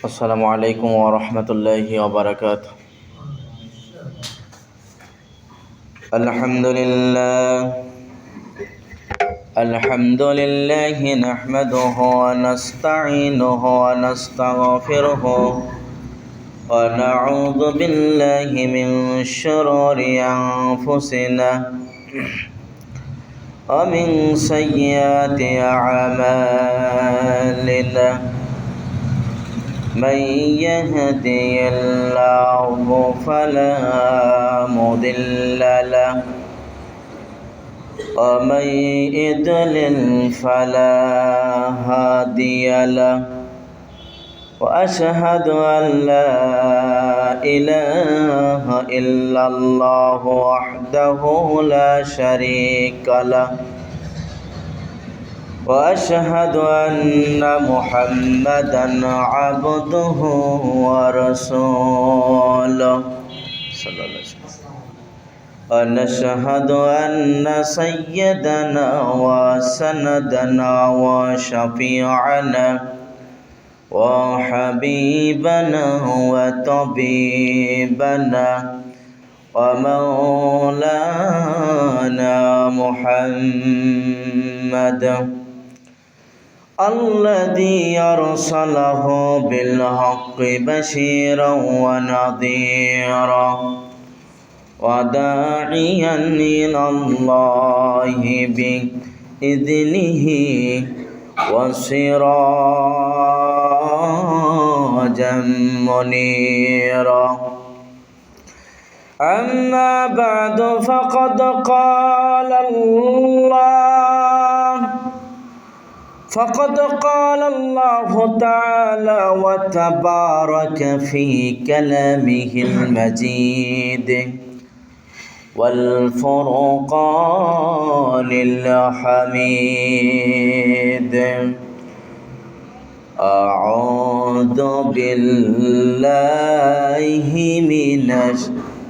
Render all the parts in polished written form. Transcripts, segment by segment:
আসসালামু আলাইকুম ওয়া রাহমাতুল্লাহি ওয়া বারাকাতুহু। আলহামদুলিল্লাহ নাহমাদুহু ওয়া নাস্তাঈনুহু ওয়া নাস্তাগফিরুহু ওয়া নাউযু বিল্লাহি মিন শুরুরি আনফুসিনা ওয়া মিন সাইয়্যাতি আ'মালিনা। من يهدي الله فلا مضل له ومن يضلل فلا هادي له وأشهد أن لا إله إلا الله وحده لا شريك له وأشهد أن محمدًا عبده ورسوله صلى الله عليه وسلم. ونشهد أن سيدنا وسندنا وشفيعنا وحبيبنا وطبيبنا ومولانا محمد الذي أرسله بالحق بشيرا ونذيرا وداعيا إلى الله بإذنه وسراجا منيرا. أما بعد فقد قال الله تعالى وتبارك في كلامه المجيد والفرقان الحميد. أعوذ بالله من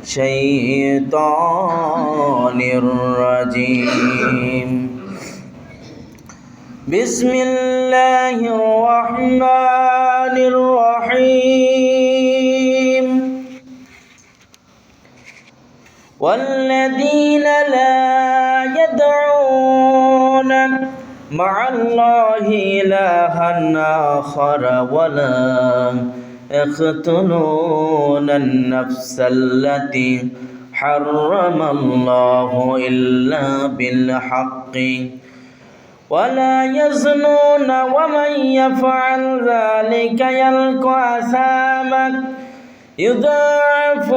الشيطان الرجيم. بسم الله الرحمن الرحيم. والذين لا يدعون مع الله إلها آخر ولا يقتلون النفس التي حرم الله إلا بالحق ولا يزنون ومن يفعل ذلك يلقى أثاما يضاعف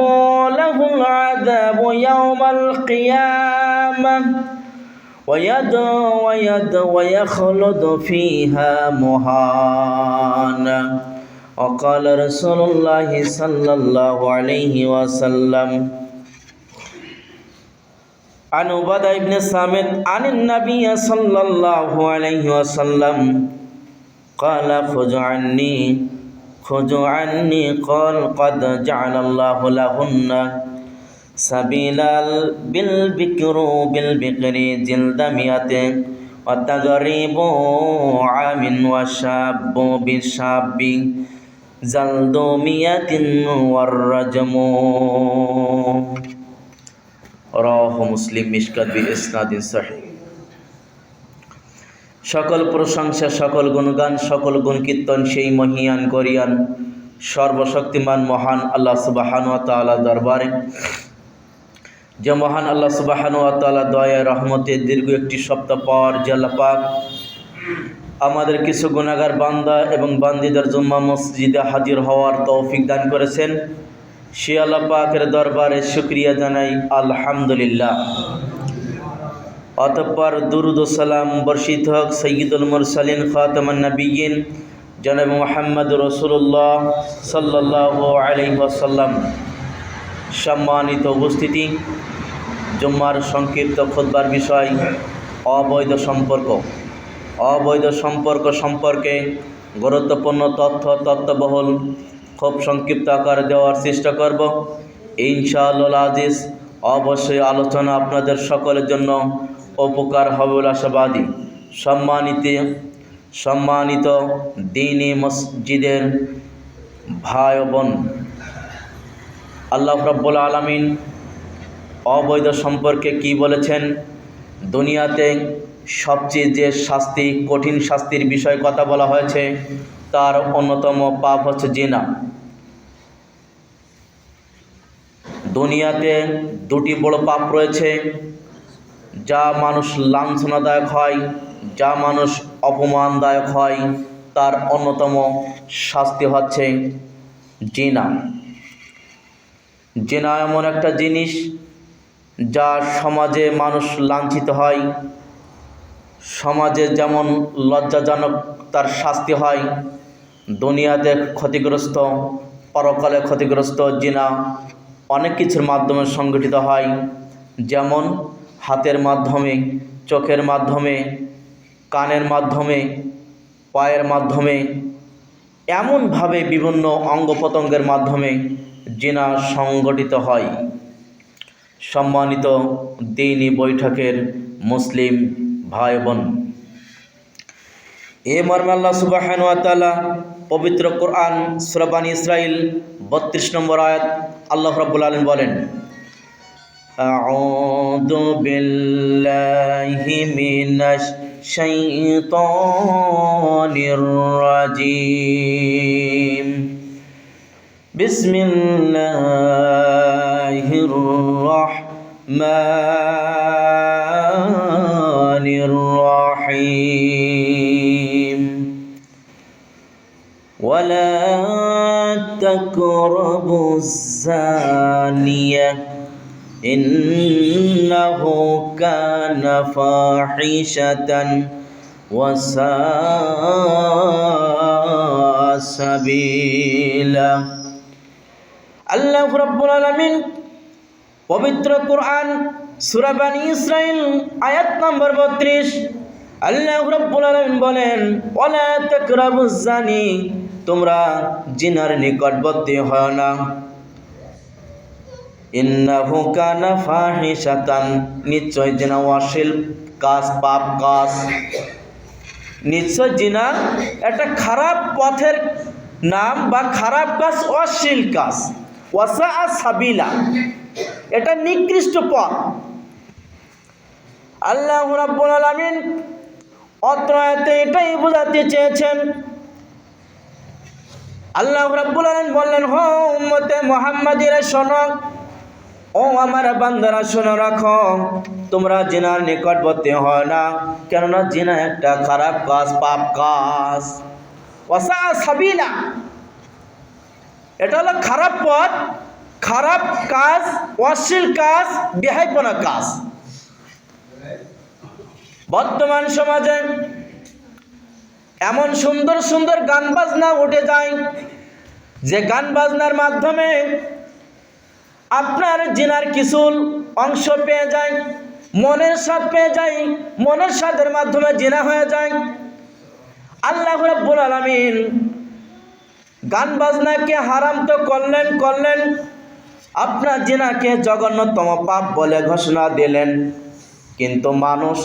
له العذاب يوم القيامة ويخلد فيها مهانا. وقال رسول الله صلى الله عليه وسلم عن عبادة بن الصامت عن النبي صلى الله عليه وسلم قال خذوا عني قال قد جعل الله لهن سبيلا بالبكر جلد مئة وتغريب عام وشاب بالشاب جلد مئة والرجم. রাওয়াহু মুসলিম মিশকাত বিইসনাদিন সহিহ। সকল প্রশংসা, সকল গুণগান, সকল গুণ কীর্তন সেই মহিয়ান গরিয়ান সর্বশক্তিমান মহান আল্লাহ সুবহানাহু ওয়া তাআলার দরবারে, যে মহান আল্লাহ সুবহানাহু ওয়া তাআলা দয়া রহমতে দীর্ঘ একটি সপ্তাহ পর যে আল্লাহ পাক আমাদের কিছু গুনাহগার বান্দা এবং বান্দীদের জুম্মা মসজিদে হাজির হওয়ার তৌফিক দান করেছেন, সে আল্লাহ পাকের দরবারে শুকরিয়া জানাই আলহামদুলিল্লাহ। অতঃপর দুরুদ ও সালাম বর্ষিত হোক সাইয়্যিদুল মুরসালিন খাতামুন নবিয়্যিন জনাব মুহাম্মদ রাসূলুল্লাহ সাল্লাল্লাহু আলাইহি ওয়াসাল্লাম। সম্মানিত উপস্থিতি, জুম্মার সংক্ষিপ্ত খুতবার বিষয় অবৈধ সম্পর্ক সম্পর্কে গুরুত্বপূর্ণ তথ্যবহুল খুব সংক্ষিপ্ত আকারে দেওয়ার চেষ্টা করব ইনশাআল্লাহ আজিজ। অবশ্যই আলোচনা আপনাদের সকলের জন্য উপকার হবে বলে আশাবাদী। সম্মানিত দ্বীনি মসজিদের ভাই ও বোন, আল্লাহ রাব্বুল আলামিন অবৈধ সম্পর্কে কি বলেছেন? দুনিয়াতে সবচেয়ে যে শাস্তি, কঠিন শাস্তির বিষয়ে কথা বলা হয়েছে, তার অন্যতম পাপ হচ্ছে জিনা। দুনিয়াতে দুটি বড় পাপ রয়েছে, যা মানুষ লাঞ্ছনাদায়ক হয়, যা মানুষ অপমানদায়ক হয়। তার অন্যতম শাস্তি হচ্ছে জিনা। জিনা এমন একটা জিনিস যা সমাজে মানুষ লাঞ্ছিত হয়। সমাজে যেমন লজ্জাজনক তার শাস্তি হয়, দুনিয়াতে ক্ষতিগ্রস্ত, পরকালে ক্ষতিগ্রস্ত। জিনা অনেক কিছুর মাধ্যমে সংগঠিত হয়, যেমন হাতের মাধ্যমে, চোখের মাধ্যমে, কানের মাধ্যমে, পায়ের মাধ্যমে, এমনভাবে বিভিন্ন অঙ্গ প্রত্যঙ্গের মাধ্যমে জিনা সংগঠিত হয়। সম্মানিত দ্বীনি বৈঠকের মুসলিম ভাই বোন, এ মর্মে আল্লাহ সুবহানাহু ওয়া তাআলা পবিত্র কোরআন সূরা বনী ইসরাঈল ৩২ নম্বর আয়াত আল্লাহ রাব্বুল আলামিন বলেন, আউযু বিল্লাহি মিনাশ শাইতানির রাজীম, বিসমিল্লাহির রাহমানির রাহিম, ওয়ালা তাকরাবুজ জানিয়া ইন্নাহু কানা ফাহিশাতান ওয়া সাআ সাবিলা। আল্লাহ রাব্বুল আলামিন পবিত্র কোরআন সূরা বনী ইসরাঈল আয়াত নম্বর ৩২, আল্লাহ রাব্বুল আলামিন বলেন, ওয়ালা তাকরাবুজ জানি, তোমরা জিনার নিকটবর্তী হয় না। ইন্নাহু কানা ফাহিশাতান, নিশ্চয় জিনা অশ্লীল কাজ, পাপ কাজ। নিশ্চয় জিনা একটা খারাপ পথের নাম বা খারাপ কাজ, অশ্লীল কাজ। ওয়াসা সাবিলা, এটা নিকৃষ্ট পথ। আল্লাহ রাব্বুল আলামিন অত্র আয়াতে এটাই বোঝাতে চেয়েছেন। আল্লাহ রাব্বুল আলামিন বললেন, হো উম্মতে মুহাম্মাদিরা শোনো, ও আমার বান্দারা শোনো রাখো, তোমরা জিনার নিকটবর্তী হয় না, কেননা জিনা একটা খারাপ কাজ, পাপ কাজ। ওয়াসা সাবিলা, এটা হলো খারাপ পথ, খারাপ কাজ, অশ্লীল কাজ, বেহায়াপনা কাজ। বর্তমান সমাজে এমন সুন্দর সুন্দর গান বাজনা উঠে যায়, যে গান বাজনার মাধ্যমে আপনার জিনার কিছু অংশ পেয়ে যায়, মনের স্বাদ পেয়ে যায়, মনের স্বাদের মাধ্যমে জিনা হয়ে যায়। আল্লাহ রাব্বুল আলামিন গান বাজনাকে হারাম তো করলেন, আপনার জিনাকে জঘন্যতম পাপ বলে ঘোষণা দিলেন। কিন্তু মানুষ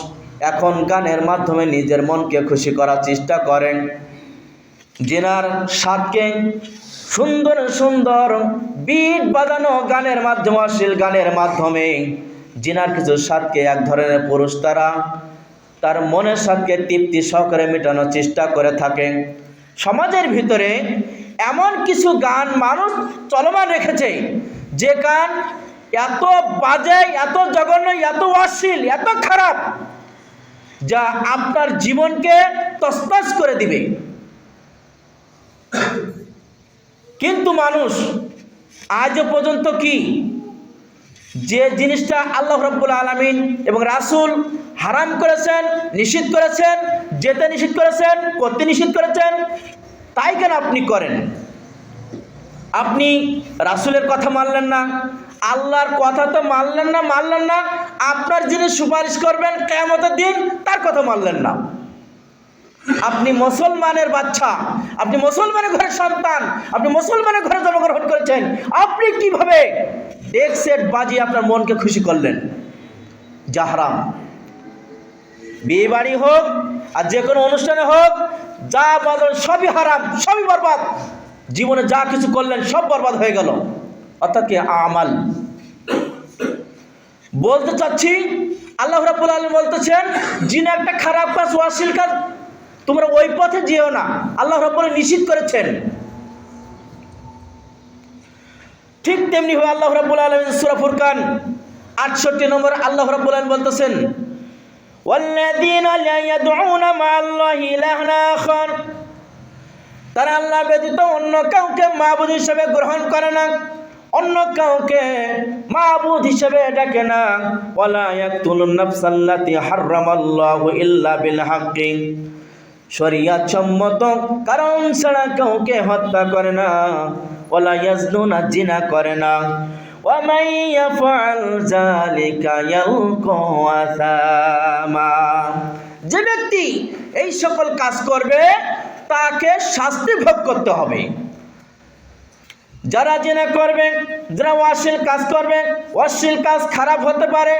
এখন গানের মাধ্যমে নিজের মনকে খুশি করার চেষ্টা করেন। জিনার স্বাদকে সুন্দর সুন্দর বিট বাজানো গানের মাধ্যমে, অশ্লীল গানের মাধ্যমে জিনার কিছু স্বাদকে এক ধরনের পুরুষ তার মনের স্বাদকে তৃপ্তি সহকারে মেটানোর চেষ্টা করে থাকে। সমাজের ভিতরে এমন কিছু গান মানুষ চলমান রেখেছে, যে গান এত বাজে, এত জঘন্য, এত অশ্লীল, এত খারাপ, যা আপনার জীবনকে তছনছ করে দিবে। কিন্তু মানুষ আজ পর্যন্ত কি, যে জিনিসটা আল্লাহ রাব্বুল আলামিন এবং রাসূল হারাম করেছেন, নিষিদ্ধ করেছেন, যেতে নিষিদ্ধ করেছেন, করতে নিষিদ্ধ করেছেন, তাই কেন আপনি করেন? আপনি রাসূলের কথা মানলেন না, আল্লাহর কথা তো মানলেন না, আপনার যিনি সুপারিশ করবেন কিয়ামতের দিন, তার কথা মানলেন না। আপনি মুসলমানের বাচ্চা, আপনি মুসলমানের ঘরের সন্তান, আপনি মুসলমানের ঘরে জন্মগ্রহণ করেছেন, আপনি কিভাবে এক সেট বাজিয়ে আপনার মনকে খুশি করলেন? যা হারাম। বিয়ে বাড়ি হোক আর যে কোনো অনুষ্ঠানে হোক, যা বাজার সবই হারাম, সবই বরবাদ। জীবনে যা কিছু করলেন সব বরবাদ হয়ে গেল। অর্থাৎ কি আমাল। বলতে চাচ্ছি আল্লাহ রাব্বুল আলামিন বলতেছেন জিনা একটা খারাপ কাজ, অশ্লীল কাজ, তোমরা ওই পথে যেও না, আল্লাহ রাব্বুল আলামিন নিষেধ করেছেন। ঠিক তেমনি ভাবে আল্লাহ রাব্বুল আলামিন সূরা ফুরকান 68 নম্বর আল্লাহ রাব্বুল আলামিন বলতেছেন ওয়াল্লাযীনা লা ইয়াদউনা মা'আল্লাহি ইলাহান আখার, তারা আল্লাহ ব্যতীত অন্য কাউকে মাবুদ হিসেবে গ্রহণ করে না, অন্য কাউকে মাবুদ হিসেবে ডাকে না। ওয়ালা ইয়াকতুলুন নাফসাল্লাতী হারামাল্লাহু ইল্লা বিল হাক্কি, শরিয়ত সম্মত কারণ ছাড়া কাউকে হত্যা করে না। ওয়ালা ইয়াজনুনা, জিনা করে না। ওয়া মান ইয়াফআল যালিকা ইয়ালকা আসামা, যে ব্যক্তি এই সকল কাজ করবে তাকে শাস্তি ভোগ করতে হবে। যারা জিনা করবে, যারা অশ্লীল কাজ করবে, অশ্লীল কাজ খারাপ হতে পারে,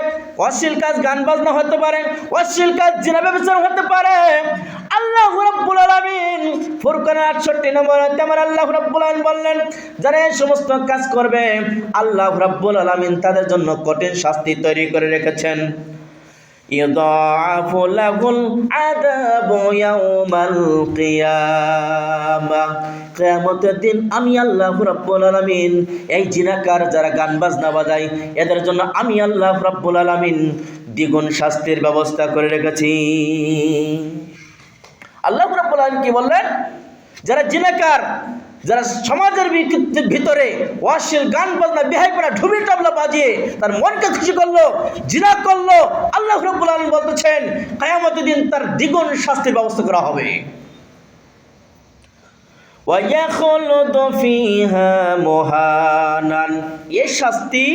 অশ্লীল কাজ গান বাজনা হতে পারে, অশ্লীল কাজ জিনা ব্যভিচার হতে পারে। আল্লাহ রাব্বুল আলামিন ফুরকান 68 নম্বর আয়াতে আমার আল্লাহ রাব্বুল আলামিন বললেন যারা এই সমস্ত কাজ করবে আল্লাহ রাব্বুল আলামিন তাদের জন্য কঠিন শাস্তি তৈরি করে রেখেছেন। ইউদাআফু লাহুল আযাবু ইয়াওমাল কিয়ামাহ, কিয়ামতের দিন আমি আল্লাহ রাব্বুল আলামিন এই জিনাকার যারা গান বাজনা বাজায় এদের জন্য আমি আল্লাহ রাব্বুল আলামিন দ্বিগুণ শাস্তির ব্যবস্থা করে রেখেছি। আল্লাহ রাব্বুল আলামিন কি বললেন? যারা জিনাকার, যারা সমাজের ভিতরে অশ্লীল গান বাজনা বেহাইপনা ঢুবি টাবলা বাজিয়ে তার মনকে খুশি করলো, জিনা করলো, আল্লাহ রাব্বুল আলামিন বলতেছেন কিয়ামতের দিন তার দ্বিগুণ শাস্তির ব্যবস্থা করা হবে। ওয়া ইয়াখলুদু ফিহা মুহানান, এই শাস্তি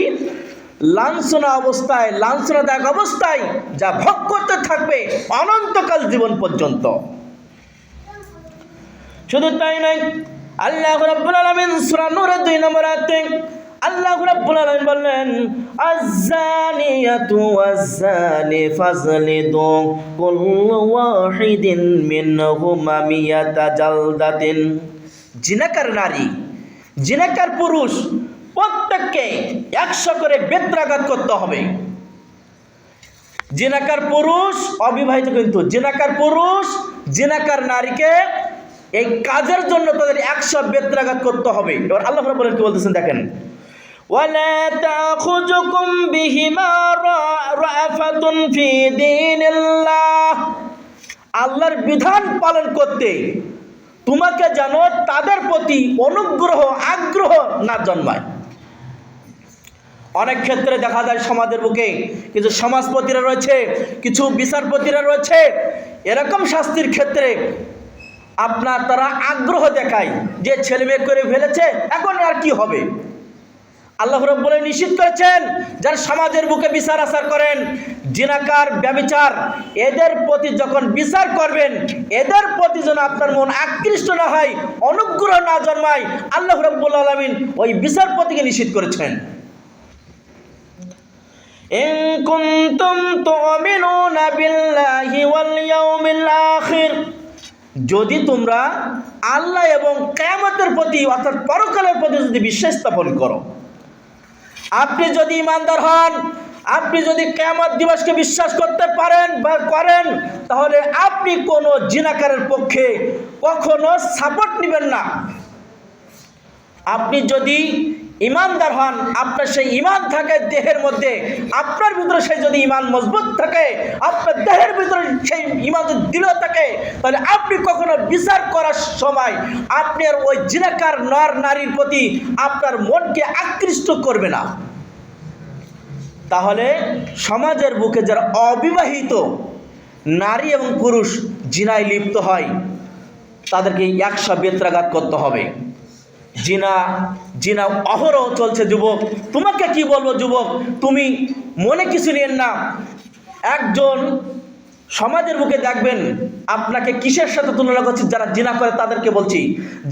লাঞ্ছনা অবস্থায়, লাঞ্ছনাদায়ক অবস্থায় যা ভোগ করতে থাকবে অনন্তকাল জীবন পর্যন্ত। শুধু তাই নয়, আল্লাহ রাব্বুল আলামিন সূরা নূরের 2 নম্বর আয়াতে আল্লাহ রাব্বুল আলামিন বললেন আয-যানিয়াতু ওয়াজ-যানি ফাজলিদু কুল্লু ওয়াহিদিন মিনহুমা মিয়াতা জালদাতিন, জিনাকার নারী, জিনাকার পুরুষ প্রত্যেককে 100 করে বেত্রাঘাত করতে হবে। জিনাকার পুরুষ অবিবাহিত, কিন্তু জিনাকার পুরুষ জিনাকার নারীকে এই কাজের জন্য তাদের 100 বেত্রাঘাত করতে হবে। এবার আল্লাহ রাব্বুল আলামিন কি বলতেছেন দেখেন, ওয়ালা তাখুজুকুম বিহিমা রাফাতুন ফি দীনিল্লাহ, আল্লাহর বিধান পালন করতে তোমাকে যেন তাদের প্রতি অনুগ্রহ আগ্রহ না জন্মায়। অনেক ক্ষেত্রে দেখা যায় সমাজের বুকে কিছু সমাজপতিরা রয়েছে, কিছু বিচারপতিরা রয়েছে, এরকম শাস্তির ক্ষেত্রে তারা আগ্রহ দেখায় যে ছেলে মেয়ে করে ফেলেছে এখন আর কি হবে। আল্লাহ রাব্বুল আলামিন নিষেধ করেছেন যারা সমাজের বুকে বিচার আচার করেন, জিনাকার ব্যভিচার, এদের প্রতি যখন বিচার করবেন এদের প্রতি যেন আপনার মন আকৃষ্ট না হয়, অনুগ্রহ না জন্মায়, আল্লাহ রাব্বুল আলামিন ওই বিচারপতিকে নিষেধ করেছেন। ইন কুনতুম তুমিনুনা বিল্লাহি ওয়াল ইয়াউমিল আখির, যদি তোমরা আল্লাহ এবং কিয়ামতের প্রতি অর্থাৎ পরকালের প্রতি যদি বিশ্বাস স্থাপন করো, আপনি যদি ইমানদার হন, আপনি যদি কিয়ামত দিবসকে বিশ্বাস করতে পারেন বা করেন, তাহলে আপনি কোনো জিনাকারের পক্ষে কখনো সাপোর্ট নেবেন না। আপনি যদি ইমানদার হন, আপনার সেই ইমান থাকে দেহের মধ্যে, আপনার ভিতরে সেই যদি ইমান মজবুত থাকে, আপনার দেহের ভিতরে সেই ইমান যদি দৃঢ় থাকে, তাহলে আপনি কখনো বিচার করার সময় আপনার ওই জিনাকার নর নারীর প্রতি আপনার মনকে আকৃষ্ট করবে না। তাহলে সমাজের বুকে যারা অবিবাহিত নারী এবং পুরুষ জিনায় লিপ্ত হয় তাদেরকে 100 বেত্রাঘাত করতে হবে। জিনা অহরহ চলছে যুবক, তোমাকে কি বলবো যুবক, তুমি মনে কিছু নিয়েন না। একজন সমাজের বুকে দেখবেন আপনাকে কিসের সাথে তুলনা করছি, যারা জিনা করে তাদেরকে বলছি,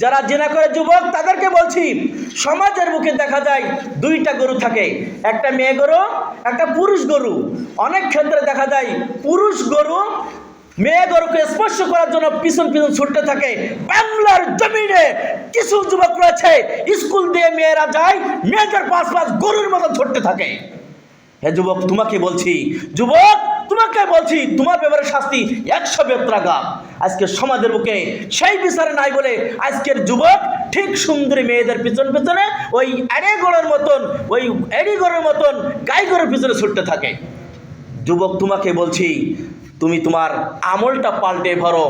যারা জিনা করে যুবক তাদেরকে বলছি। সমাজের বুকে দেখা যায় 2টা গরু থাকে, একটা মেয়ে গরু, একটা পুরুষ গরু। অনেক ক্ষেত্রে দেখা যায় পুরুষ গরু মেয়েদেরকে স্পর্শ করার জন্য পিছন পিছন ছুটতে থাকে। বাংলার জমিনে কিছু যুবক রয়েছে, স্কুল দিয়ে মেয়েরা যায়, মেয়েদের পাশ পাশ গরুর মতো ছুটতে থাকে। হে যুবক, তোমাকে বলছি, যুবক তোমাকে বলছি, তোমার ব্যাপারে শাস্তি 100 বেত্রাঘাত। আজকে সমাজের বুকে সেই বিচারে নাই বলে আজকের যুবক ঠিক সুন্দরী মেয়েদের পিছন পিছনে ওই এড়িগড়ের মতন গাই গরুর পিছনে ছুটতে থাকে। যুবক তোমাকে বলছি, তুমি তোমার আমলটা পাল্টে ভরো,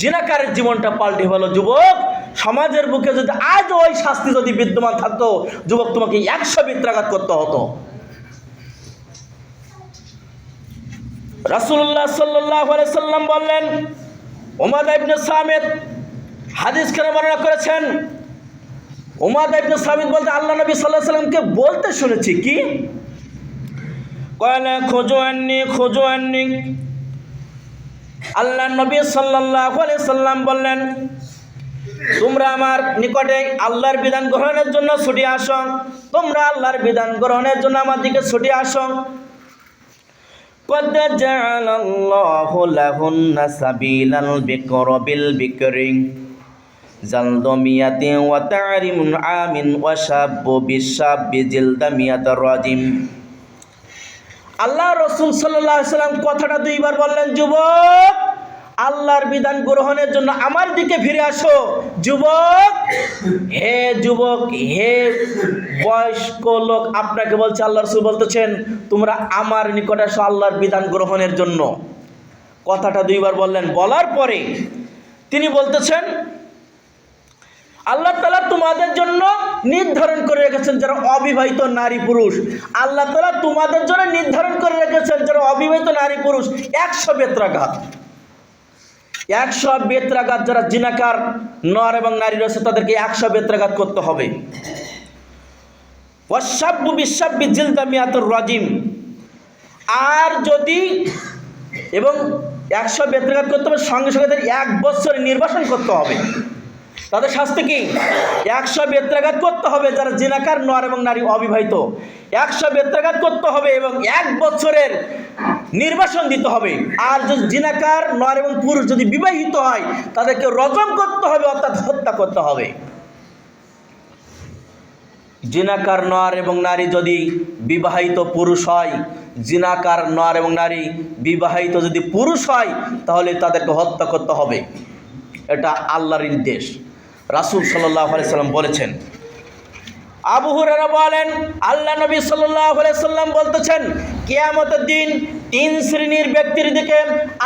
জিনাকারের জীবনটা পাল্টে ভালো। যুবক, সমাজের বুকে যদি আজ ওই শাস্তি যদি বিদ্যমান থাকতো, যুবক তোমাকে 100 বেত্রাঘাত করতে হতো। রাসূলুল্লাহ সাল্লাল্লাহু আলাইহি সাল্লাম বললেন, উমাদা ইবনে সামিত হাদিস করে বর্ণনা করেছেন। উমাদা ইবনে সামিত বলতে আল্লাহ নবী সাল্লাল্লাহু আলাইহি সাল্লামকে বলতে শুনেছি কি, কয়লা খুজু আন্নি। আল্লাহ নবী সাল্লাল্লাহু আলাইহি সাল্লাম বললেন, তোমরা আমার নিকটে আল্লাহর বিধান গ্রহণের জন্য ছুটে আসো, তোমরা আল্লাহর বিধান গ্রহণের জন্য আমার দিকে ছুটে আসো। قد جعل الله لهن سبيلا البكر بالبكر جلد 100 وتعريم عام وشاب بالشاب جلد 100 الرجم। আল্লাহ রাসূল সাল্লাল্লাহু আলাইহি সাল্লাম কথাটা দুইবার বললেন, যুবক আল্লাহর বিধান গ্রহণের জন্য আমার দিকে ফিরে আসো। যুবক, হে বয়স্ক লোক, আপনাকে বলছে, আল্লাহ রাসূল বলতেছেন তোমরা আমার নিকট আসো আল্লাহর বিধান গ্রহণের জন্য। কথাটা দুইবার বললেন। বলার পরে তিনি বলতেছেন, আল্লাহ তাআলা তোমাদের জন্য নির্ধারণ করে রেখেছেন যারা অবিবাহিত নারী পুরুষ। আল্লাহ তাআলা তোমাদের জন্য নির্ধারণ করে রেখেছেন যারা অবিবাহিত নারী পুরুষ 100 বেত্রাঘাত। 100 বেত্রাঘাত যারা জিনাকার নর এবং নারী রয়েছে তাদেরকে 100 বেত্রাঘাত করতে হবে। ওয়াসাব্বু বিসাব্বি জিলদা 100 রাজিম। আর যদি এবং 100 বেত্রাঘাত করতে হবে, সঙ্গে সঙ্গে তাদের 1 বছর নির্বাসন করতে হবে। তাদের শাস্তি কি? 100 বেত্রাঘাত করতে হবে যারা জিনাকার নর এবং নারী অবিবাহিত, 100 বেত্রাঘাত করতে হবে এবং 1 বছরের নির্বাসন দিতে হবে। আর যদি জিনাকার নর এবং পুরুষ যদি বিবাহিত হয় তাদেরকে রজম করতে হবে, অর্থাৎ হত্যা করতে হবে। জিনাকার নর এবং নারী যদি বিবাহিত পুরুষ হয়, জিনাকার নর এবং নারী বিবাহিত যদি পুরুষ হয় তাহলে তাদেরকে হত্যা করতে হবে। এটা আল্লাহর নির্দেশ। রাসূল সাল্লাল্লাহু আলাইহি সাল্লাম বলেছেন। আবু হুরায়রা বলেন, আল্লাহ নবী সাল্লাল্লাহু আলাইহি সাল্লাম বলতেছেন, কিয়ামতের দিন 3 শ্রেণীর ব্যক্তির দিকে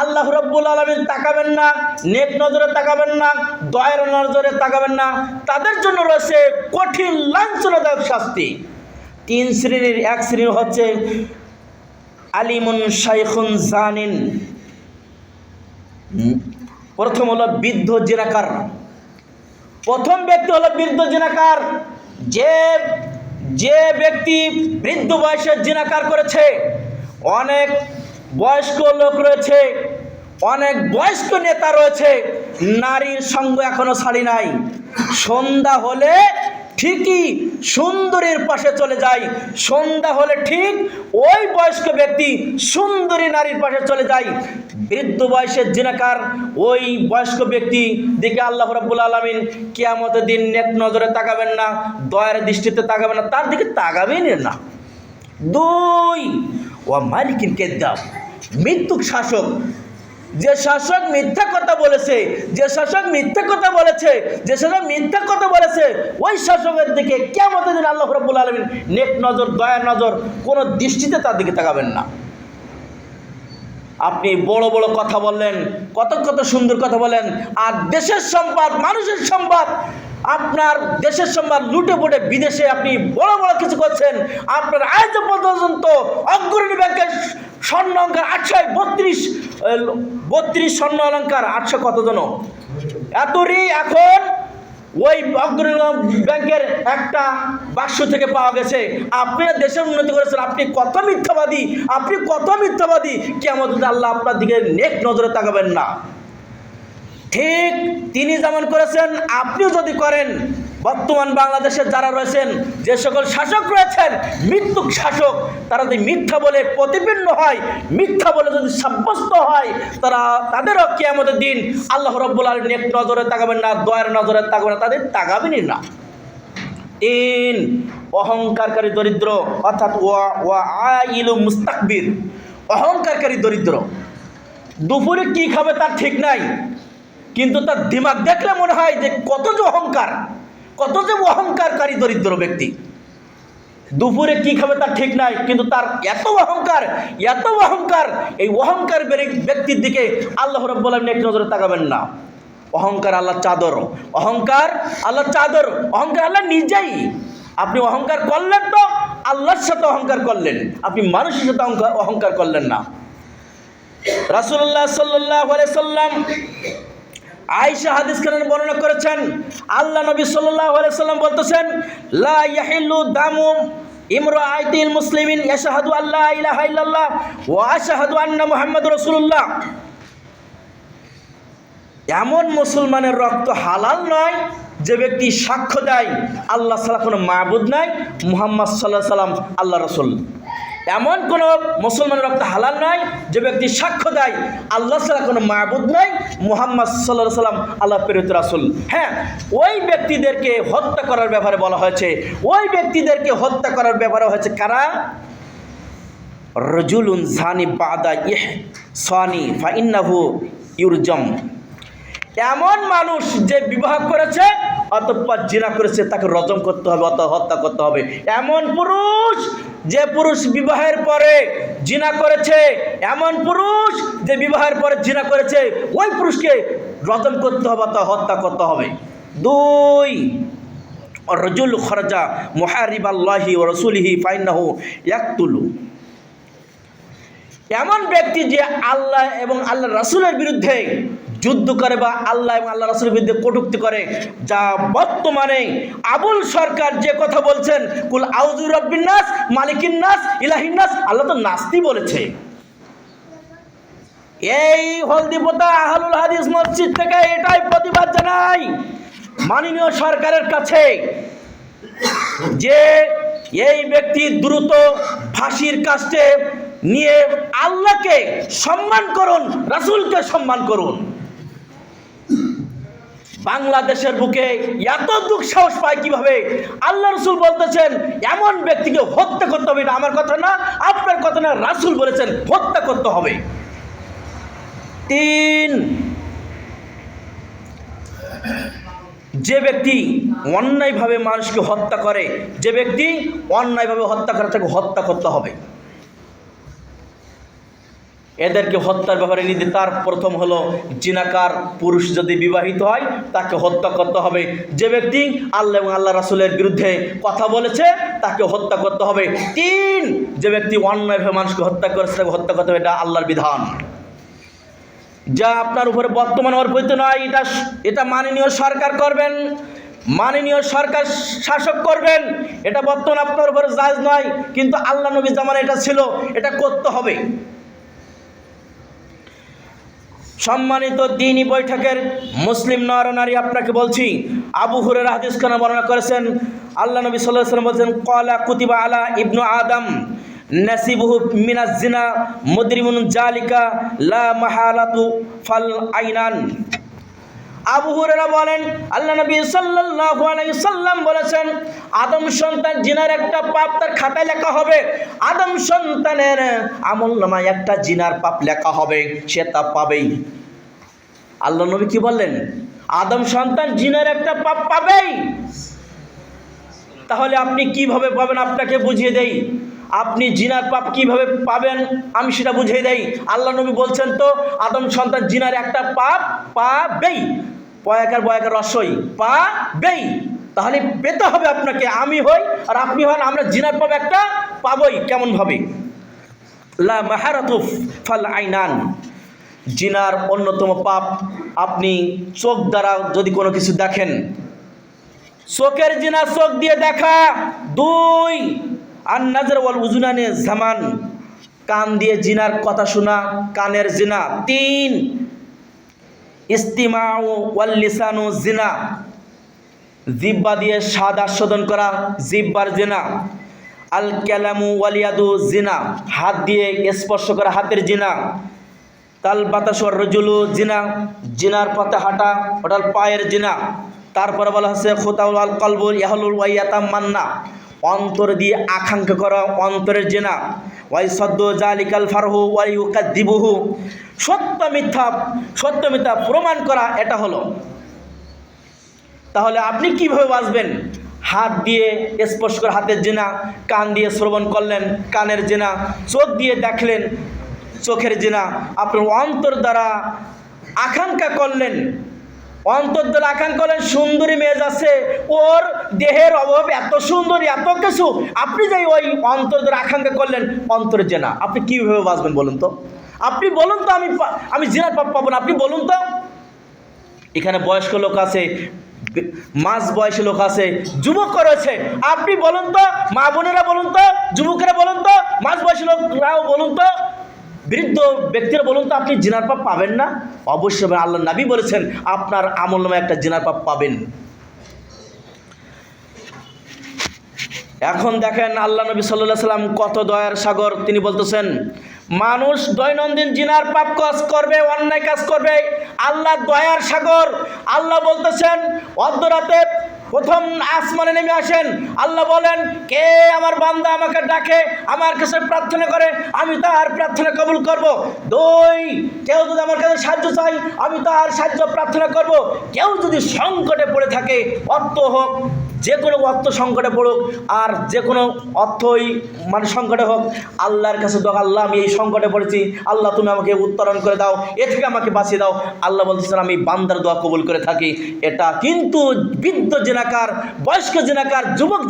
আল্লাহ রাব্বুল আলামিন তাকাবেন না, নেক নজরে তাকাবেন না, দয়ার নজরে তাকাবেন না। তাদের জন্য রয়েছে কঠিন লাঞ্ছনাদায়ক শাস্তি। 3 শ্রেণীর, এক শ্রেণী হচ্ছে আলিমুন শাইখুন জানিন। প্রথম হলো বৃদ্ধ জিনাকার। প্রথম ব্যক্তি হলো বৃদ্ধ জিনাকার। যে ব্যক্তি বৃদ্ধ বয়সে জিনাকার করেছে, অনেক বয়স্ক লোক রয়েছে, অনেক বয়স্ক নেতা রয়েছে, নারীর সঙ্গ এখনো ছাড়ি নাই। সন্ধ্যা হলে ঠিকই সুন্দরীর পাশে চলে যায়, সন্ধ্যা হলে ঠিক ওই বয়স্ক ব্যক্তি সুন্দরী নারীর পাশে চলে যায়। বৃদ্ধ বয়সের জিনাকার ওই বয়স্ক ব্যক্তি দিকে আল্লাহ রাব্বুল আলামিন কিয়ামতের দিন নেক নজরে তাকাবেন না, দয়ার দৃষ্টিতে তাকাবেন না, তার দিকে তাকাবেন না। 2 ওয়া মালিকিন কেদ্দাব, মৃত্যুক শাসক। যে শাসক মিথ্যা কথা বলেছে, যে শাসক মিথ্যা কথা বলেছে, যে শাসক মিথ্যা কথা বলেছে, ওই শাসকের দিকে কিয়ামতের দিন আল্লাহ রাব্বুল আলামিন নেক নজর, দয়ার নজর, কোনো দৃষ্টিতে তার দিকে তাকাবেন না। আপনি বড় বড় কথা বললেন, কত কত সুন্দর কথা বলেন, আর দেশের সম্পদ, মানুষের সম্পদ, আপনার দেশের সম্পদ লুটে পুটে বিদেশে আপনি বড় বড় কিছু করছেন। আপনার আজ পর্যন্ত অগ্রণী ব্যাংকের স্বর্ণ অলঙ্কার 832 স্বর্ণ অলঙ্কার, 800 কত জন এতই এখন ওই অগ্রণী ব্যাংকের একটা বাক্স থেকে পাওয়া গেছে। আপনারা দেশের উন্নতি করেছেন, আপনি কত মিথ্যাবাদী, আপনি কত মিথ্যাবাদী। কিয়ামতের আল্লাহ আপনার দিকে নেক নজরে তাকাবেন না। ঠিক তিনি যেমন করেছেন আপনিও যদি করেন, বর্তমান বাংলাদেশে যারা রয়েছেন, যে সকল শাসক রয়েছেন, মিথ্যুক শাসক, তারা যদি মিথ্যা বলে প্রতিপন্ন হয়, মিথ্যা বলে যদি সাব্যস্ত হয়, তাদেরও কিয়ামতের দিন আল্লাহ রাব্বুল আলামিন এক নজরে তাকাবেন না, দয়ার নজরে তাকাবেন না, তাদের তাকাবেনই না। 3, অহংকারকারী দরিদ্র, অর্থাৎ ওয়া আইলু মুস্তাকবির, অহংকারকারী দরিদ্র। দুপুরে কি খাবে তার ঠিক নাই, কিন্তু তার দিমাগ দেখলে মনে হয় যে কত যে অহংকারকারী দরিদ্র ব্যক্তি। দুপুরে কি খাবে তার ঠিক নাই, কিন্তু তার এত অহংকার। এই অহংকার ব্যক্তির দিকে আল্লাহ রাব্বুল আলামিন এক নজরে তাকাবেন না। অহংকার আল্লাহ চাদর, অহংকার আল্লাহ নিজেই। আপনি অহংকার করলেন তো আল্লাহর সাথে অহংকার করলেন, আপনি মানুষের সাথে অহংকার করলেন না। রাসূলুল্লাহ সাল্লাল্লাহু আলাইহি সাল্লাম আয়েশা হাদিস খানে বর্ণনা করেছেন, আল্লাহ নবী সাল্লাল্লাহু আলাইহি সাল্লাম বলতেছেন, লা ইয়াহিল্লু দামু ইমরাআতিল মুসলিমিন ইয়াশহাদু আল্লা ইলাহা ইল্লাল্লাহ ওয়া আশহাদু আন্না মুহাম্মাদুর রাসূলুল্লাহ। এমন মুসলমানের রক্ত হালাল নয় যে ব্যক্তি সাক্ষ্য দেয় আল্লাহ ছাড়া কোনো মাবুদ নাই, মুহাম্মদ সাল্লাল্লাহু আলাইহি সাল্লাম আল্লাহ রাসূল। এমন কোনো মুসলমানের রক্ত হালাল নয় যে ব্যক্তি সাক্ষ্য দেয় আল্লাহ ছাড়া কোনো মাবুদ নাই, মুহাম্মদ সাল্লাল্লাহু আলাইহি সাল্লাম আল্লাহ প্রেরিত রাসূল। হ্যাঁ, ওই ব্যক্তিদেরকে হত্যা করার ব্যাপারে বলা হয়েছে, কারা? রাজুলুন জানি বাদা ইহসানি ফাইন্নাহু ইউরজাম। এমন মানুষ যে বিবাহ করেছে অতঃপর জিনা করেছে, তাকে রজম করতে হবে অথবা হত্যা করতে হবে। এমন পুরুষ যে পুরুষ বিবাহের পরে জিনা করেছে, ওই পুরুষকে রজম করতে হবে অথবা হত্যা করতে হবে। 2, রাজুল খরজা মুহারিবাল্লাহি ওয়া রাসূলিহি ফাইন্নাহু ইয়াকতুলু। এমন ব্যক্তি যে আল্লাহ এবং আল্লাহ রাসূলের বিরুদ্ধে যুদ্ধ করে বা আল্লাহ এবং আল্লাহ রাসূলের বিরুদ্ধে কটূক্তি করে, যা বর্তমানে আবুল সরকার যে কথা বলছেন, কুল আউযু বিরাব্বিন নাস মালিকিন নাস ইলাহিন নাস, আল্লাহ তো নাস্তি বলেছে। এই হলদিপোতা আহলুল হাদিস মসজিদ থেকে এটাই প্রতিবাদ জানাই মাননীয় সরকারের কাছে যে এই ব্যক্তি দ্রুত ফাঁসির কাস্টে নিয়ে আল্লাহকে সম্মান করুন, রাসূলকে সম্মান করুন। বাংলাদেশের বুকে এত দুঃসাহস পায় কিভাবে? আল্লাহ রাসূল বলতেছেন এমন ব্যক্তিকে হত্যা করতে হবে। এটা আমার কথা না, আপনার কথা না, রাসূল বলেছেন হত্যা করতে হবে। 3, যে ব্যক্তি অন্যায়ভাবে মানুষকে হত্যা করে, তাকে হত্যা করতে হবে। এদেরকে হত্যার ব্যাপারে তার প্রথম হলো জিনাকার পুরুষ যদি বিবাহিত হয় তাকে হত্যা করতে হবে। যে ব্যক্তি আল্লাহ এবং আল্লাহ রাসূলের বিরুদ্ধে কথা বলেছে তাকে হত্যা করতে হবে। 3, যে ব্যক্তি অন্যায়ভাবে মানুষকে হত্যা করেছে তাকে হত্যা করতে হবে। এটা আল্লাহর বিধান, যা আপনার উপরে বর্তমান অর্পিত নয়। এটা মাননীয় সরকার করবেন, মাননীয় সরকার শাসক করবেন। এটা বর্তমান আপনার উপরে জায়েজ নয়, কিন্তু আল্লাহ নবীর জামানে এটা ছিল, এটা করতে হবে। সম্মানিত দ্বীনি বৈঠকের মুসলিম নরনারী, আপনাকে বলছি, আবু হুরায়রা হাদিস খানে বর্ণনা করেছেন, আল্লাহ নবী সাল্লাল্লাহু আলাইহি ওয়াসাল্লাম বলেছেন, ক্বালা কুতিবা আলা ইবনু আদম নাসিবুহু মিনাজ জিনা মুদরিমুন জালিকা লা মাহালাতু ফাল আইনান। আবু হুরায়রা বলেন, আল্লাহ নবী সাল্লাল্লাহু আলাইহি সাল্লাম বলেছেন, আদম সন্তান জিনার একটা পাপ তার খাতায় লেখা হবে। আদম সন্তানের আমলনামায় একটা জিনার পাপ লেখা হবে, সে তা পাবেই। আল্লাহ নবী কি বললেন? আদম সন্তান জিনার একটা পাপ পাবেই। তাহলে আপনি কিভাবে পাবেন? আপনাকে বুঝিয়ে দেই, আপনি জিনার পাপ কিভাবে পাবেন আমি সেটা বুঝিয়ে দেই। আল্লাহ নবী বলছেন তো আদম সন্তান জিনার একটা পাপ পাবেই, পয়াকার বয়াকার রসই পাবেই। তাহলে পেতে হবে আপনাকে, আমি হই আর আপনি হন, আমরা জিনার পাপ একটা পাবই। কেমন ভাবে? লা মাহারাতু ফাল আইনান। জিনার অন্যতম পাপ, আপনি চোখ দ্বারা যদি কোনো কিছু দেখেন, চোখের জিনা চোখ দিয়ে দেখা। 2, আন নাজর ওয়াল উজুনানে জামান, কান দিয়ে জিনার কথা শোনা, কানের জিনা। 3, ইস্তিমাউ ওয়াল লিসানু জিনা, জিহ্বা দিয়ে স্বাদ আস্বাদন করা জিহ্বার জিনা। আল কালামু ওয়াল ইয়াদু জিনা, হাত দিয়ে স্পর্শ করা হাতের জিনা। তাল বাতাসর রজুলু জিনা, জিনার পথে হাঁটা ওটা পায়ের জিনা। তারপরে বলা হচ্ছে খুতাউল আল কলবুল ইয়াহলুল ওয়াইয়াতাম মান্না, অন্তর দিয়ে আকাঙ্ক্ষা করা অন্তরের জিনা। ওয়াই সদ্দ জালিকাল ফারহু ওয়াই ইউকাদ্দিবুহু, সত্য মিথ্যা প্রমাণ করা এটা হলো। তাহলে আপনি কিভাবে বাঁচবেন? হাত দিয়ে স্পর্শ করে হাতের জিনা, কান দিয়ে শ্রবণ করলেন কানের জিনা, চোখ দিয়ে দেখলেন চোখের জিনা, আপনার অন্তর দ্বারা আকাঙ্ক্ষা করলেন, অন্তর দ্বারা আকাঙ্ক্ষা করলেন সুন্দরী মেয়ে আছে, ওর দেহের অভাব এত সুন্দরী এত কিছু, আপনি যাই ওই অন্তর দ্বারা আকাঙ্ক্ষা করলেন অন্তরের জিনা। আপনি কীভাবে বাঁচবেন বলুন তো? আপনি বলুন তো আমি জিনার পাপ পাবো না, আপনি বলুন তো। এখানে বয়স্ক লোক আছে, মাঝ বয়সী লোক আছে, যুবক রয়েছে, আপনি বলুন তো, মা বোনেরা বলুন তো, যুবকেরা বলুন তো, মাঝ বয়সী লোকরাও বলুন তো, বৃদ্ধ ব্যক্তিরা বলুন তো, আপনি জিনার পাপ পাবেন না? অবশ্যই। আল্লাহ নবী বলেছেন আপনার আমলনামায় একটা জিনার পাপ পাবেন। এখন দেখেন আল্লাহ নবী সাল্লাল্লাহু আলাইহি সাল্লাম কত দয়ার সাগর। তিনি বলতেছেন মানুষ দৈনন্দিন জিনার পাপ কাজ করবে, অন্যায় কাজ করবে, আল্লাহ দয়ার সাগর। আল্লাহ বলতেছেন অর্ধরাতে প্রথম আসমানে নেমে আসেন, আল্লাহ বলেন কে আমার বান্দা আমাকে ডাকে, আমার কাছে প্রার্থনা করে, আমি তার প্রার্থনা কবুল করব। কেউ যদি আমার কাছে সাহায্য চাই, আমি তার সাহায্য প্রার্থনা করব। কেউ যদি সংকটে পড়ে থাকে, অর্থ হোক, যে কোনো অর্থ সংকটে পড়ুক, আর যে কোনো অর্থই সংকটে হোক, আল্লাহর কাছে দোয়া, আল্লাহ আমি এই সংকটে পড়েছি, আল্লাহ তুমি আমাকে উত্তরণ করে দাও, এ থেকে আমাকে বাঁচিয়ে দাও। আল্লাহ বলতেছেন আমি বান্দার দোয়া কবুল করে থাকি। এটা কিন্তু বৃদ্ধ জিনাকার, বয়স্ক জিনাকার, যুবক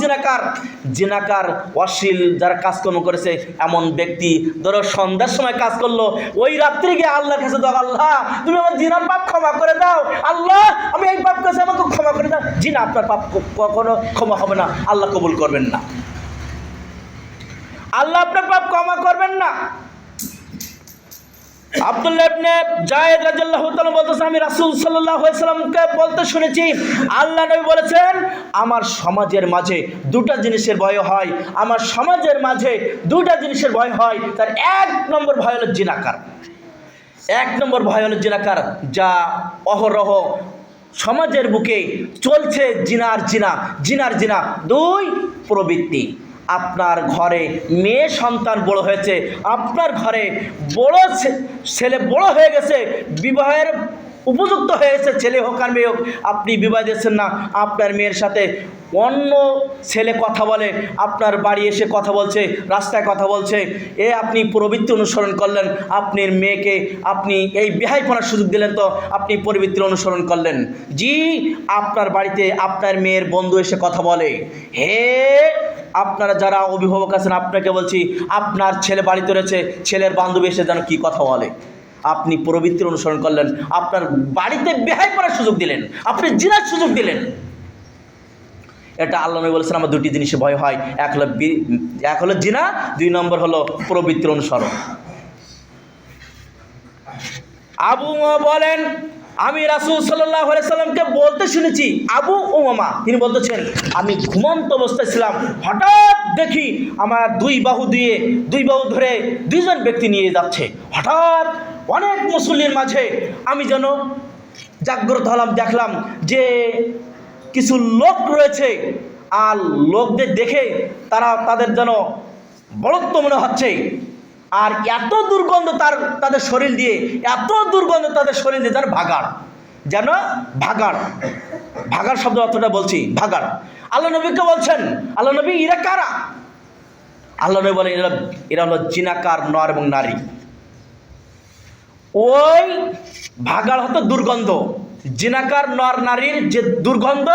জিনাকার, অশ্লীল যারা কাজকর্ম করেছে এমন ব্যক্তি, ধরো সন্ধ্যার সময় কাজ করলো, ওই রাত্রে গিয়ে আল্লাহর কাছে দোয়া, আল্লাহ তুমি আমার জিনার পাপ ক্ষমা করে দাও, আল্লাহ আমি এই পাপ করেছি আমাকে ক্ষমা করে দাও। জিনা আপনার পাপ কখনো ক্ষমা হবে না, আল্লাহ কবুল করবেন না, আল্লাহ আপনার পাপ ক্ষমা করবেন না। আব্দুল্লাহ ইবনে জায়েদ রাদিয়াল্লাহু তাআলা বলতেছেন আমি রাসূল সাল্লাল্লাহু আলাইহি সাল্লামকে বলতে শুনেছি, আল্লাহ নবী বলেছেন আমার সমাজের মাঝে দুটা জিনিসের ভয় হয়, আমার সমাজের মাঝে দুটা জিনিসের ভয় হয়। তার এক নম্বর ভয় হলো জিনাকার, এক নম্বর ভয় হলো জিনাকার, যা অহরহ সমাজের বুকে চলছে, জিনার জিনা। দুই, প্রবৃত্তি। আপনার ঘরে মেয়ে সন্তান বড় হয়েছে, আপনার ঘরে বড় ছেলে বড় হয়ে গেছে, বিবাহের উপযুক্ত হয়েছে, ছেলে হোক আর মেয়ে হোক, আপনি বিবাহ দিচ্ছেন না, আপনার মেয়ের সাথে অন্য ছেলে কথা বলে, আপনার বাড়ি এসে কথা বলছে, রাস্তায় কথা বলছে, আপনি প্রবৃত্তি অনুসরণ করলেন, আপনার মেয়েকে আপনি এই বেহাইপনার সুযোগ দিলেন, তো আপনি প্রবৃত্তি অনুসরণ করলেন। জি, আপনার বাড়িতে আপনার মেয়ের বন্ধু এসে কথা বলে, আপনারা যারা অভিভাবক আছেন আপনাকে বলছি, আপনার ছেলে বাড়িতে রয়েছে, ছেলের বান্ধবী এসে যেন কী কথা বলে, আপনি প্রবৃত্তির অনুসরণ করলেন, আপনার বাড়িতে বেহাই করার সুযোগ দিলেন, আপনি জিনার সুযোগ দিলেন। এটা আল্লাহ নবী বলেছেন আমার দুটি জিনিসে ভয় হয়, এক হলো জিনা, দুই নম্বর হলো প্রবৃত্তির অনুসরণ। আবু উমামা বলেন আমি রাসূল সাল্লাল্লাহু আলাইহি সাল্লামকে বলতে শুনেছি, আবু উমামা তিনি বলতেছেন আমি ঘুমন্ত অবস্থায় ছিলাম, হঠাৎ দেখি আমার দুই বাহু ধরে দুইজন ব্যক্তি নিয়ে যাচ্ছে, হঠাৎ অনেক মুসল্লির মাঝে আমি যেন জাগ্রত হলাম, দেখলাম যে কিছু লোক রয়েছে, আর লোকদের দেখে তাদের যেন বড়ত্ব মনে হচ্ছে, আর এত দুর্গন্ধ তাদের শরীর দিয়ে, যেন ভাগাড় শব্দ অর্থটা বলছি, ভাগাড়। আল্লাহ নবীকে বলছেন, আল্লাহ নবী এরা কারা? আল্লাহ নবী বলেন এরা হলো জিনাকার নর এবং নারী। ওই ভাগাড় হতো দুর্গন্ধ, জিনাকার নর নারীর যে দুর্গন্ধ,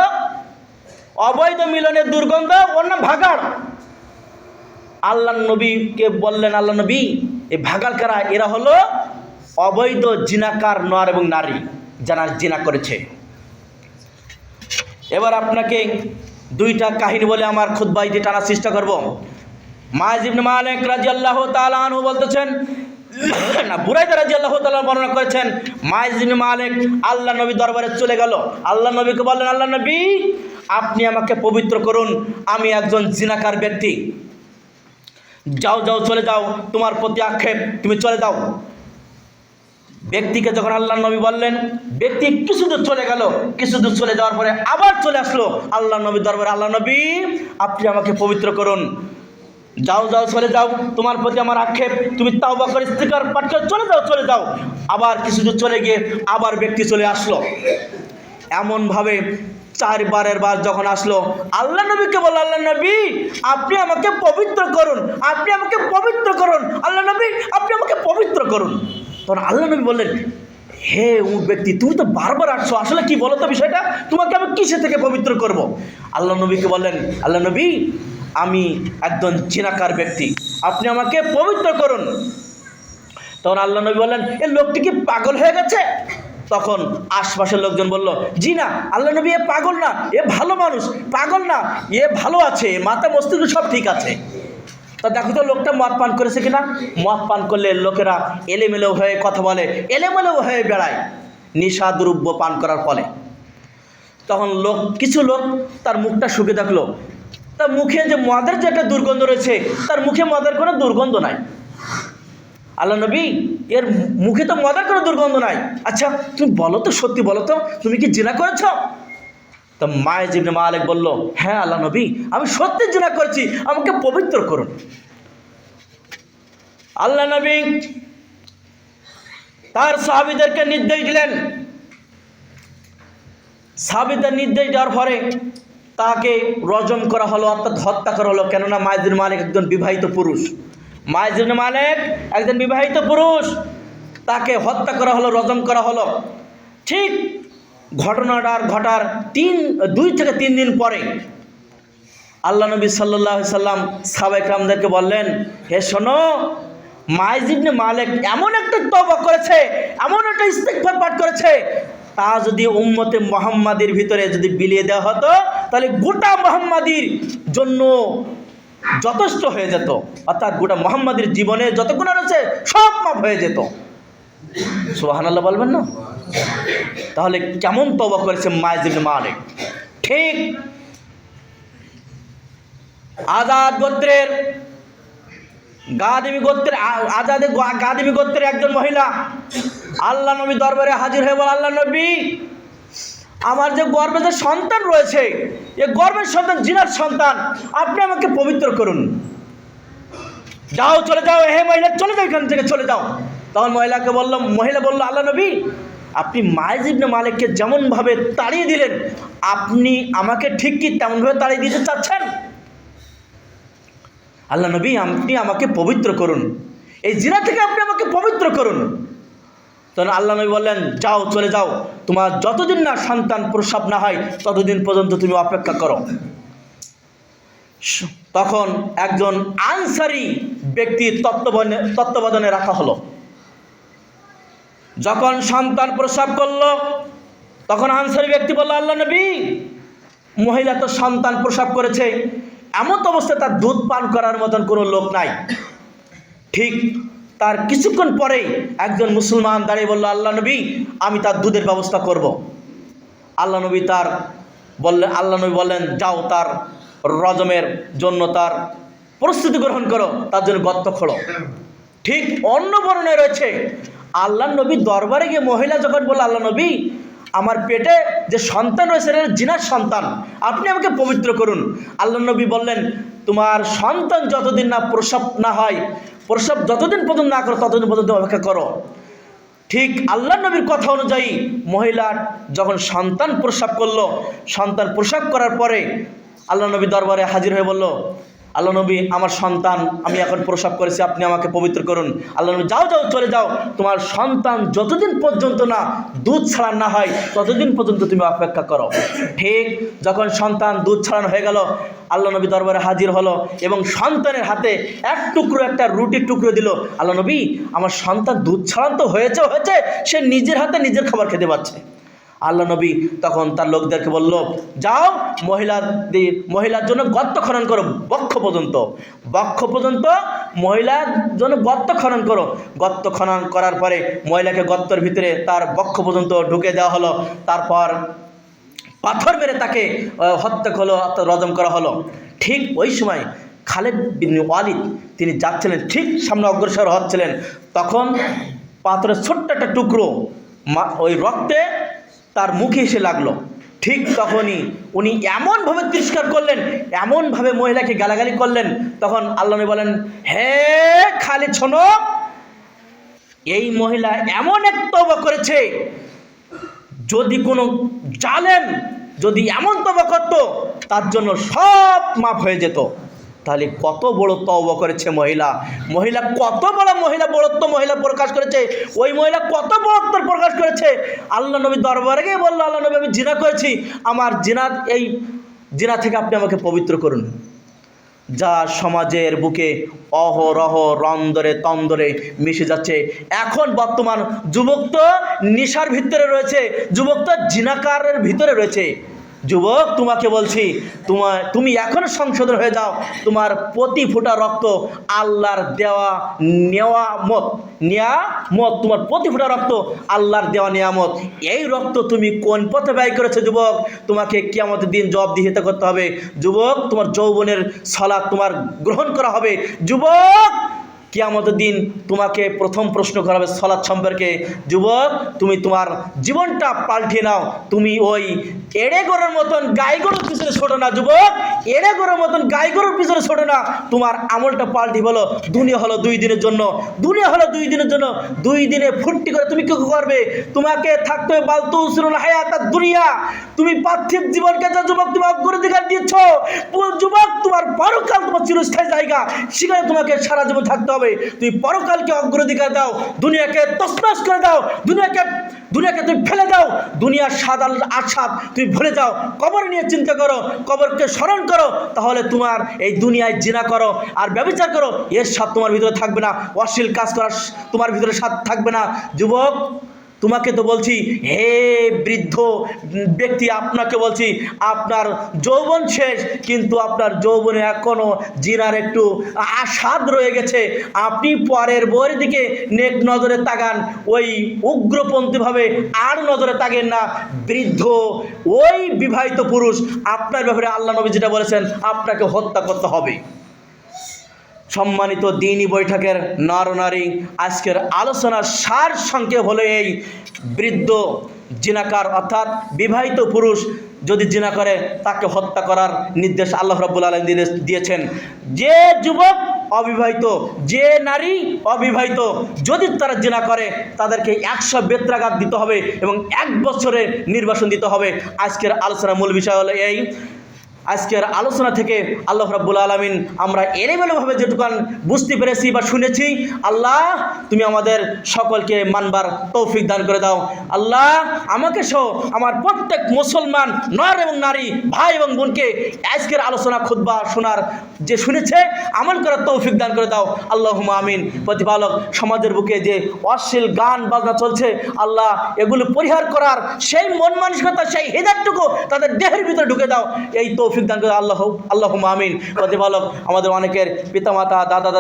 অবৈধ মিলনের দুর্গন্ধ, ওর নাম ভাগাড়। আল্লাহ নবীকে বললেন, আল্লাহ নবী এই ভাগাড় কারা? এরা হলো অবৈধ জিনাকার নর এবং নারী, যারা জিনা করেছে। এবার আপনাকে দুইটা কাহিনী বলে আমার খুতবাইতে টানার চেষ্টা করব। মাইজ ইবনে মালিক রাদিয়াল্লাহু তাআলা আনহু বলতেছেন, বুরাইদা রাদিয়াল্লাহু তাআলা বর্ণনা করেছেন, মাইজ ইবনে মালিক আল্লাহ নবী দরবারে চলে গেল, আল্লাহ নবীকে বললেন, আল্লাহ নবী আপনি আমাকে পবিত্র করুন, আমি একজন জিনাকার ব্যক্তি। যাও যাও চলে যাও, তোমার প্রতি আক্ষেপ, তুমি চলে যাও। ব্যক্তিকে যখন আল্লাহ নবী বললেন, ব্যক্তি কিছু দূর চলে গেল, কিছু দূর চলে যাওয়ার পরে আবার চলে আসলো আল্লাহ নবী দরবারে, আল্লাহ নবী আপনি আমাকে পবিত্র করুন। যাও যাও চলে যাও, তোমার প্রতি আমার আক্ষেপ, তুমি তাওবা করে ইস্তিগফার পাঠ করে চলে যাও চলে যাও। আবার কিছু দূর চলে গিয়ে আবার ব্যক্তি চলে আসলো। এমনভাবে 4 বারের বার যখন আসলো, আল্লাহ নবীকে বলল, আল্লাহ নবী আপনি আমাকে পবিত্র করুন, আপনি আমাকে পবিত্র করুন, আল্লাহ নবী আপনি আমাকে পবিত্র করুন। তখন আল্লাহ নবী বললেন, হে অমুক ব্যক্তি, তুমি তো বারবার আসছো, আসলে কি বলো তো বিষয়টা, তোমাকে আমি কিসে থেকে পবিত্র করব? আল্লাহ নবীকে বললেন, আল্লাহ নবী আমি একজন জিনাকার ব্যক্তি, আপনি আমাকে পবিত্র করুন। তখন আল্লাহ নবী বললেন, এই লোকটি কি পাগল হয়ে গেছে? তখন আশপাশের লোকজন বলল, জি না আল্লাহ নবী, এ পাগল না, এ ভালো মানুষ, পাগল না, এ ভালো আছে, মাথা মস্তিষ্ক সব ঠিক আছে। তা দেখো তো লোকটা মদ পান করেছে কিনা। মদ পান করলে লোকেরা এলেমেলেও হয়ে কথা বলে, এলেমেলেও হয়ে বেড়ায় নেশা দ্রব্য পান করার ফলে। তখন কিছু লোক তার মুখটা শুকে দেখলো, তার মুখে যে মদের যে একটা দুর্গন্ধ রয়েছে, তার মুখে মদের কোনো দুর্গন্ধ নাই। আল্লাহ নবী এর মুখে তো মদের কোনো দুর্গন্ধ নাই, আচ্ছা তুমি বলো তো, সত্যি বলো তো, তুমি কি জিনা করেছ? তো মায়েজ ইবনে মালিক বলল, হ্যাঁ আল্লাহ নবী আমি সত্যি জিনা করেছি, আমাকে পবিত্র করুন। আল্লাহ নবী তার সাহাবীদেরকে নির্দেশ দিলেন। সাহাবীদের নির্দেশ দেওয়ার পরে তাকে রজম করা হলো, অর্থাৎ হত্যা করা হলো। কেননা মায়েজ ইবনে মালিক একজন বিবাহিত পুরুষ, মায়েজ ইবনে মালিক একজন বিবাহিত পুরুষ, তাকে হত্যা করা হলো, রজম করা হলো। ঠিক ঘটনাটার ঘটার 2 থেকে 3 দিন পরে আল্লাহ নবী সাল্লাল্লাহু আলাইহি সাল্লাম সাহাবায়ে কেরামদেরকে বললেন, হে শোনো, মায়েজ ইবনে মালিক এমন একটা তওবা করেছে, এমন একটা ইস্তিগফার পাঠ করেছে, তা যদি উম্মতে মুহাম্মাদির ভিতরে যদি বিলিয়ে দেওয়া হতো, তাহলে গোটা মুহাম্মাদির জন্য যথেষ্ট হয়ে যেত, অর্থাৎ গোটা মুহাম্মাদির জীবনে যত গুনাহ রয়েছে সব মাফ হয়ে যেত। সুবহানাল্লাহ বলবেন না? তাহলে কেমন তওবা করেছে মায়েজ ইবনে মালিক। ঠিক আজাদ গোত্রের গাদিমি গোত্রের একজন মহিলা আল্লাহ নবী দরবারে হাজির হয়ে বলে, আল্লাহ নবী আমার যে গর্ভে যে সন্তান রয়েছে, এ গর্ভের সন্তান জিনার সন্তান, আপনি আমাকে পবিত্র করুন। যাও চলে যাও, হে মহিলা চলে যাও, এখান থেকে চলে যাও। তখন মহিলা বলল, আল্লাহ নবী আপনি মায়েজ ইবনে মালিককে যেমনভাবে তাড়িয়ে দিলেন, আপনি আমাকে ঠিক কি তেমনভাবে তাড়িয়ে দিতে চাচ্ছেন? আল্লাহ নবী আপনি আমাকে পবিত্র করুন, এই জিনা থেকে আপনি আমাকে পবিত্র করুন। তখন আল্লাহ নবী বললেন, যাও চলে যাও, তোমার যতদিন না সন্তান প্রসব না হয় ততদিন পর্যন্ত তুমি অপেক্ষা করো। তখন একজন আনসারী ব্যক্তির তত্ত্বাবধানে রাখা হলো। যখন সন্তান প্রসব করলো, তখন আনসারী ব্যক্তি বলল, আল্লাহ নবী মহিলা তো সন্তান প্রসব করেছে, এমন অবস্থায় তার দুধ পান করার মতন কোনো লোক নাই। ঠিক তার কিছুক্ষণ পরেই একজন মুসলমান দাঁড়িয়ে বলল, আল্লাহ নবী আমি তার দুধের ব্যবস্থা করব। আল্লাহ নবী বললেন, যাও তার রজমের জন্য তার প্রস্তুতি গ্রহণ করো, তার জন্য গর্ত খোঁড়ো। ঠিক অন্য বর্ণে রয়েছে, আল্লাহ নবী দরবারে গিয়ে মহিলা যখন বলল, আল্লাহ নবী আমার পেটে যে সন্তান রয়েছে এটা জিনার সন্তান, আপনি আমাকে পবিত্র করুন। আল্লাহ নবী বললেন, তোমার সন্তান যতদিন না প্রসব না হয়, প্রসব যতদিন পর্যন্ত না করো ততদিন পর্যন্ত অপেক্ষা করো। ঠিক আল্লাহ নবীর কথা অনুযায়ী মহিলার যখন সন্তান প্রসব করলো, সন্তান প্রসব করার পরে আল্লাহ নবী দরবারে হাজির হয়ে বলল, আল্লাহ নবী আমার সন্তান আমি এখন প্রসব করেছি, আপনি আমাকে পবিত্র করুন। আল্লাহ নবী যাও যাও চলে যাও, তোমার সন্তান যতদিন পর্যন্ত না দুধ ছাড়ান না হয় ততদিন পর্যন্ত তুমি অপেক্ষা করো। ঠিক যখন সন্তান দুধ ছাড়ানো হয়ে গেল, আল্লাহ নবী দরবারে হাজির হলো এবং সন্তানের হাতে একটা রুটির টুকরো দিল। আল্লাহ নবী আমার সন্তান দুধ ছাড়ান তো হয়েছে, সে নিজের হাতে নিজের খাবার খেতে পাচ্ছে। আল্লাহ নবী তখন তার লোকদেরকে বলল, যাও মহিলার জন্য গর্ত খনন করো, বক্ষ পর্যন্ত মহিলার জন্য গর্ত খনন করো। গর্ত খনন করার পরে মহিলাকে গর্তের ভিতরে তার বক্ষ পর্যন্ত ঢুকে দেওয়া হলো। তারপর পাথর মেরে তাকে হত্যা হলো, রজম করা হলো। ঠিক ওই সময় খালিদ বিন ওয়ালিদ তিনি যাচ্ছিলেন, ঠিক সামনে অগ্রসর হচ্ছিলেন, তখন পাথরের ছোট্ট একটা টুকরো ওই রক্তে তার মুখে এসে লাগলো। ঠিক তখনই উনি এমনভাবে তিরস্কার করলেন, এমনভাবে মহিলাকে গালাগালি করলেন, তখন আল্লাহ নবী বলেন, হে খালিদ শোনো, এই মহিলা এমন এক তওবা করেছে, যদি কোনো জালেম যদি এমন তওবা করত তার জন্য সব মাফ হয়ে যেত। তাহলে কত বড় তওবা করেছে মহিলা, মহিলা কত বড় বড়ত্ব মহিলা প্রকাশ করেছে, ওই মহিলা কত বড়ত্ব প্রকাশ করেছে। আল্লাহ নবী দরবারে গিয়ে বলল, আল্লাহ নবী আমি জিনা করেছি, আমার এই জিনা থেকে আপনি আমাকে পবিত্র করুন। যা সমাজের বুকে অহরহ রন্দরে তন্দরে মিশে যাচ্ছে। এখন বর্তমান যুবক তো নেশার ভিতরে রয়েছে, যুবক তো জিনাকারের ভিতরে রয়েছে। যুবক তোমাকে বলছি, তুমি এখন সংশোধন হয়ে যাও। তোমার প্রতি ফোঁটা রক্ত আল্লাহর দেওয়া নিয়ামত, তোমার প্রতি ফোঁটা রক্ত আল্লাহর দেওয়া নিয়ামত। এই রক্ত তুমি কোন পথে ব্যয় করেছো যুবক, তোমাকে কিয়ামতের দিন জবাবদিহিতা করতে হবে। যুবক তোমার যৌবনের সালাত তোমার গ্রহণ করা হবে। যুবক কিয়ামতের দিন তোমাকে প্রথম প্রশ্ন করা হবে সালাত সম্পর্কে। যুবক তুমি তোমার জীবনটা পাল্টে নাও, তুমি ওই এড়ে গরুর মতন গাই গরুর পিছনে ছোটো না। যুবক এড়ে গরুর মতন গাই গরুর পিছনে ছোটো না, তোমার আমলটা পাল্টি বলো। দুনিয়া হলো 2 দিনের জন্য, দুনিয়া হলো 2 দিনের জন্য। 2 দিনে ফুর্তি করে তুমি কি করবে? তোমাকে থাকতে হবে বালতু সুরুল হায়াতাত দুনিয়া। তুমি পার্থিব জীবনকে যা যুবক তুমি অগ্রাধিকার দিচ্ছ, যুবক তোমার পরকাল তোমার চিরস্থায়ী জায়গা, সেখানে তোমাকে সারা জীবন থাকতে হবে। তুমি পরকালকে অগ্রাধিকার দাও, দুনিয়াকে তছনছ করে দাও, দুনিয়াকে তুমি ফেলে দাও, দুনিয়ার স্বাদ আস্বাদ তুমি ভুলে যাও, কবর নিয়ে চিন্তা করো, কবরকে স্মরণ করো। তাহলে তোমার এই দুনিয়ায় জিনা করো আর ব্যভিচার করো, এর স্বাদ তোমার ভিতরে থাকবে না, অশ্লীল কাজ করার তোমার ভিতরে স্বাদ থাকবে না। যুবক তোমাকে তো বলছি, হে বৃদ্ধ ব্যক্তি, আপনাকে বলছি, আপনার যৌবন শেষ, কিন্তু আপনার যৌবনে এখনও জিনার একটু আস্বাদ রয়ে গেছে। আপনি পরের বইয়ের দিকে নেক নজরে তাকান, ওই উগ্রপন্থীভাবে আর নজরে তাকেন না। বৃদ্ধ ওই বিবাহিত পুরুষ, আপনার ব্যাপারে আল্লাহ নবী যেটা বলেছেন, আপনাকে হত্যা করতে হবে। সম্মানিত দ্বীনি বৈঠকের নরনারী, আজকের আলোচনার সার সংক্ষেপ হলো এই, বৃদ্ধ জিনাকার অর্থাৎ বিবাহিত পুরুষ যদি জিনা করে তাকে হত্যা করার নির্দেশ আল্লাহ রাব্বুল আলামিন দিয়েছেন। যে যুবক অবিবাহিত, যে নারী অবিবাহিত, যদি তারা জিনা করে তাদেরকে 100 বেত্রাঘাত দিতে হবে এবং 1 বছরের নির্বাসন দিতে হবে। আজকের আলোচনার মূল বিষয় হলো এই। আজকের আলোচনা থেকে আল্লাহ রাব্বুল আলামিন আমরা এলোমেলোভাবে যেটুকান বুঝতে পেরেছি বা শুনেছি, আল্লাহ তুমি আমাদের সকলকে মানবার তৌফিক দান করে দাও। আল্লাহ আমাকে সহ আমার প্রত্যেক মুসলমান নর এবং নারী ভাই এবং বোনকে আজকের আলোচনা খুতবা শোনার যে শুনেছে আমল করার তৌফিক দান করে দাও। আল্লাহুম্মা আমিন। প্রতিপালক সমাজের বুকে যে অশ্লীল গান বাজনা চলছে, আল্লাহ এগুলো পরিহার করার সেই মন মানসিকতা, সেই হিদায়াতটুকু তাদের দেহের ভিতরে ঢুকে দাও, এই তৌফিক দান করে আল্লাহুম্মা আমিন। প্রতিপালক আমাদের অনেকের পিতামাতা দাদা